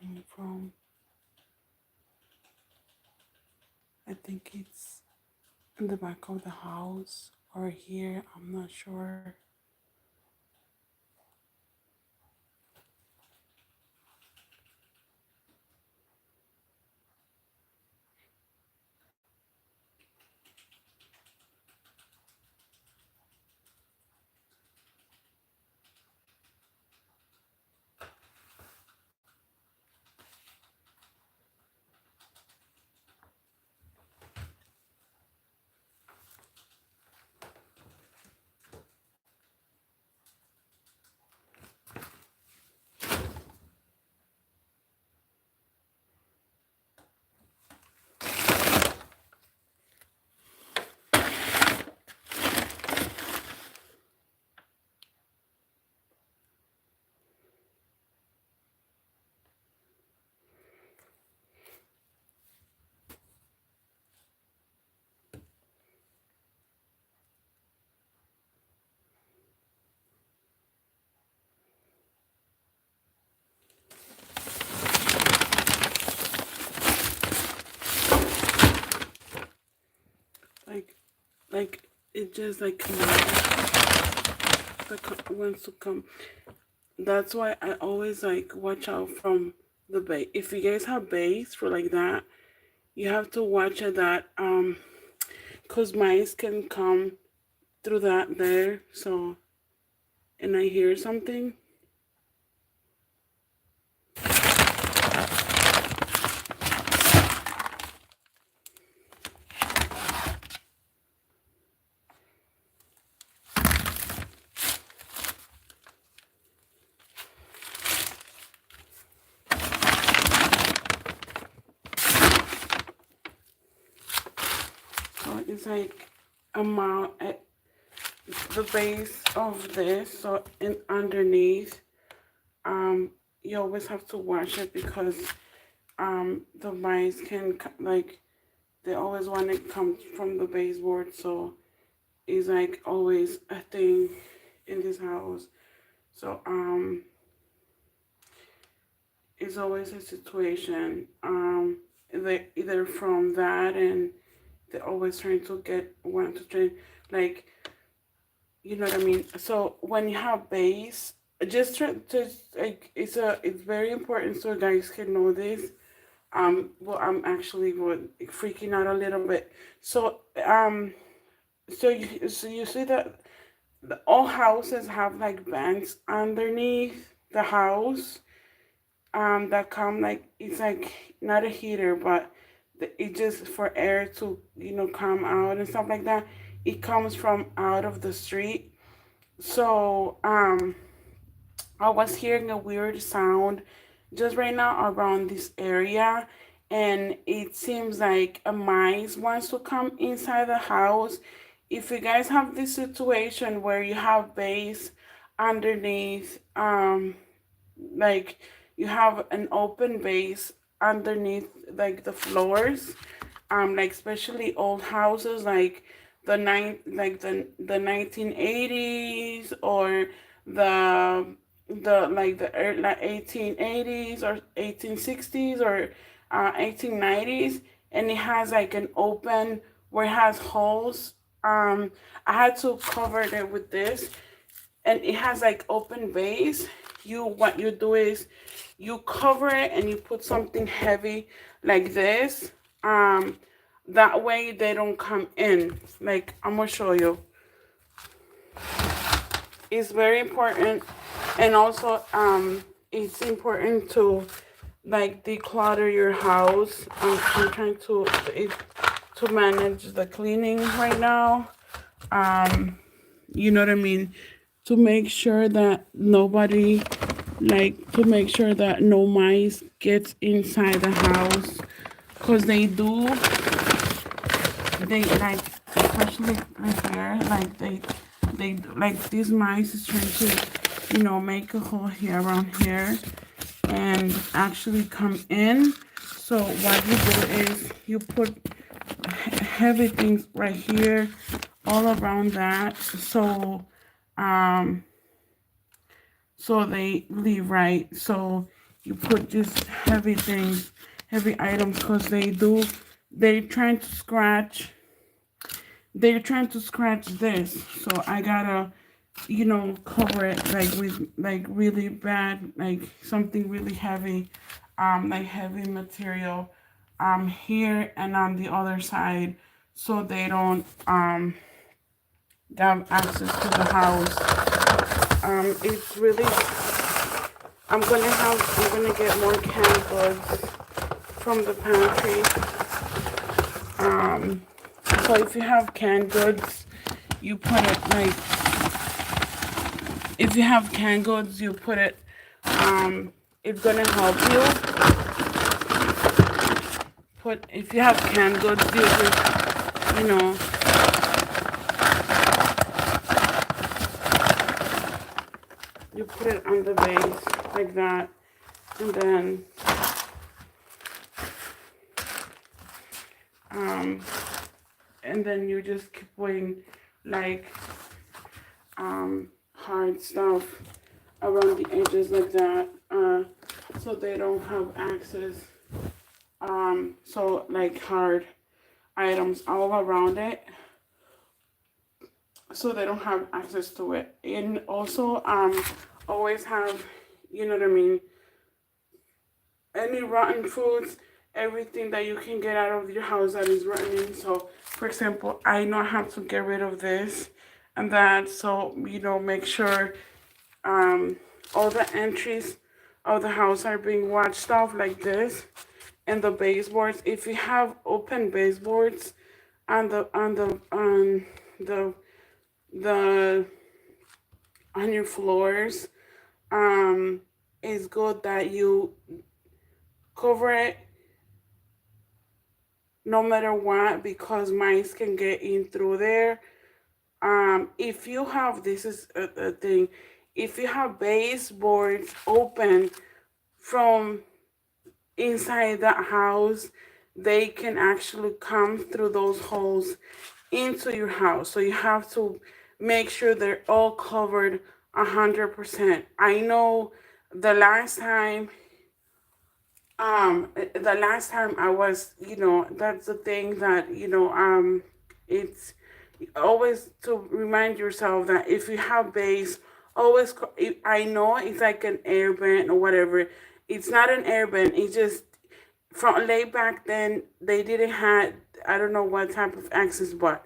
coming from. I think it's in the back of the house or here, I'm not sure. Like, like it just like wants to come. That's why I always like watch out from the base. If you guys have base for like that, you have to watch it that cause mice can come through that there. So, and I hear something. So it's like a mount at the base of this. So in underneath, you always have to watch it because the mice can like they always want to come from the baseboard. So it's like always a thing in this house. So it's always a situation. Either from that and they're always trying to get want to train like you know what I mean. So when you have base, just try to like it's very important so guys can know this. Well, I'm actually freaking out a little bit. So so you see that all houses have like vents underneath the house that come like it's like not a heater but it just for air to come out and stuff like that. It comes from out of the street. So I was hearing a weird sound just right now around this area, and it seems like a mice wants to come inside the house. If you guys have this situation where you have base underneath, like you have an open base underneath like the floors, like especially old houses like the 1980s or the like 1880s or 1860s or 1890s, and it has like an open where it has holes. I had to cover it with this, and it has like open base. What you do is you cover it and you put something heavy like this. That way they don't come in. Like I'm gonna show you. It's very important, and also it's important to like declutter your house. I'm trying to manage the cleaning right now. Um, you know what I mean? To make sure that nobody to make sure that no mice gets inside the house, because they like especially right here like they like these mice is trying to make a hole here around here and actually come in. So what you do is you put heavy things right here all around that, um so they leave, right? So you put just heavy things, heavy items, because they're trying to scratch, this. So I gotta, cover it like with like really bad, like something really heavy, like heavy material, here and on the other side, so they don't have access to the house. It's really, I'm gonna get more canned goods from the pantry. Um, so if you have canned goods, you put it like, if you have canned goods, you put it, it's gonna help you. If you have canned goods, you just, you put it on the base like that, and then, um, you just keep putting like, hard stuff around the edges like that, so they don't have access. So like hard items all around it, so they don't have access to it. And also, always have, you know what I mean, any rotten foods, everything that you can get out of your house that is rotten. So, for example, I know I have to get rid of this and that. So, make sure all the entries of the house are being watched off like this. And the baseboards, if you have open baseboards on the the on your floors, it's good that you cover it no matter what, because mice can get in through there. If you have, this is a thing, if you have baseboards open from inside the house, they can actually come through those holes into your house. So you have to make sure they're all covered 100%. I know the last time, I was, that's the thing that, it's always to remind yourself that if you have base, always, I know it's like an air vent or whatever. It's not an air vent. It's just from late back then, they didn't have, I don't know what type of access, but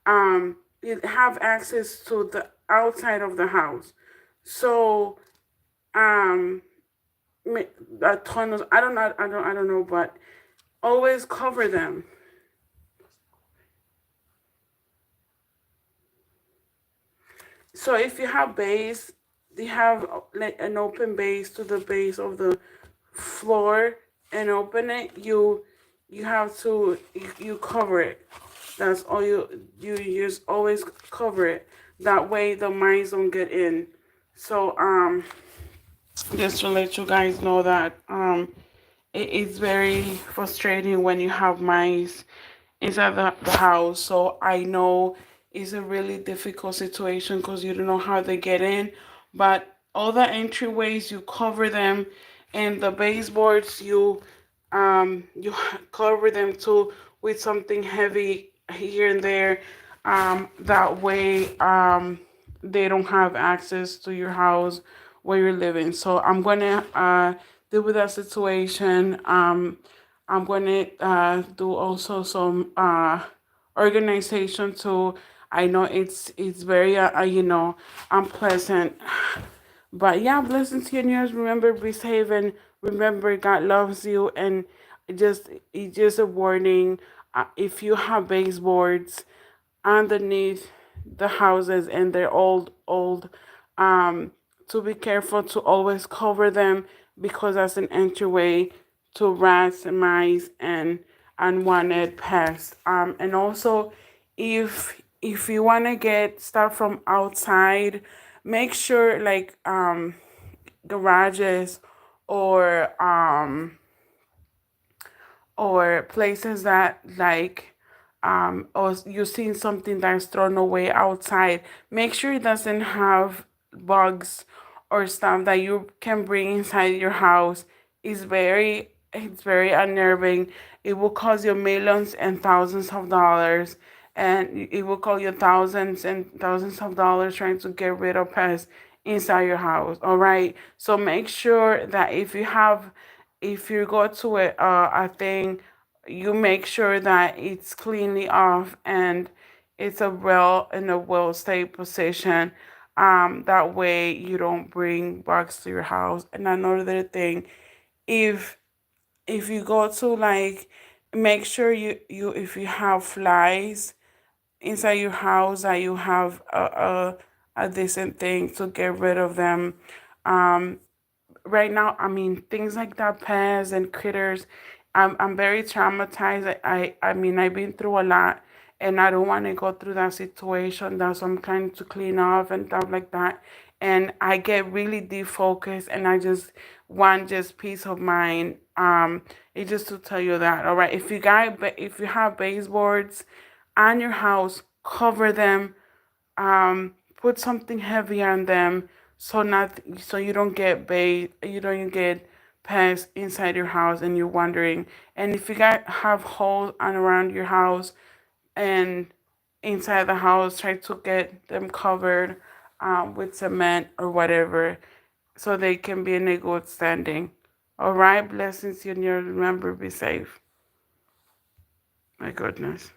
you have access to the outside of the house. So um tunnels, I don't know, but always cover them. So if you have base, you have like an open base to the base of the floor and open it, you have to, you cover it. That's all you just always cover it. That way the mice don't get in. So just to let you guys know that it's very frustrating when you have mice inside the house. So I know it's a really difficult situation because you don't know how they get in. But all the entryways, you cover them, and the baseboards, you cover them too with something heavy here and there. That way, they don't have access to your house where you're living. So I'm gonna deal with that situation. I'm gonna do also some organization too. I know it's very unpleasant, but yeah, blessings to your news. Remember, be safe, and remember, God loves you. And it's just a warning. If you have baseboards underneath the houses and they're old, um to be careful to always cover them, because that's an entryway to rats and mice and unwanted pests. And also, if you want to get stuff from outside, make sure like garages or places that like or you've seen something that's thrown away outside, make sure it doesn't have bugs or stuff that you can bring inside your house it's very unnerving. It will cost you millions and thousands of dollars, and it will cost you thousands and thousands of dollars trying to get rid of pests inside your house. All right. So make sure that if you go to a thing, you make sure that it's cleanly off and it's in a well stay position. That way you don't bring bugs to your house. And another thing, if you go to like, make sure you if you have flies inside your house, that you have a decent thing to get rid of them. um right now, I mean, things like that, pests and critters, I'm very traumatized. I mean, I've been through a lot, and I don't want to go through that situation. That's what I'm trying to clean off and stuff like that. And I get really defocused, and I just want just peace of mind. It's just to tell you that. All right, if you have baseboards on your house, cover them. Put something heavy on them, so you don't get you don't get pests inside your house and you're wondering. And if you got have holes on around your house and inside the house, try to get them covered with cement or whatever, so they can be in a good standing. All right, blessings, you, and remember, be safe. My goodness.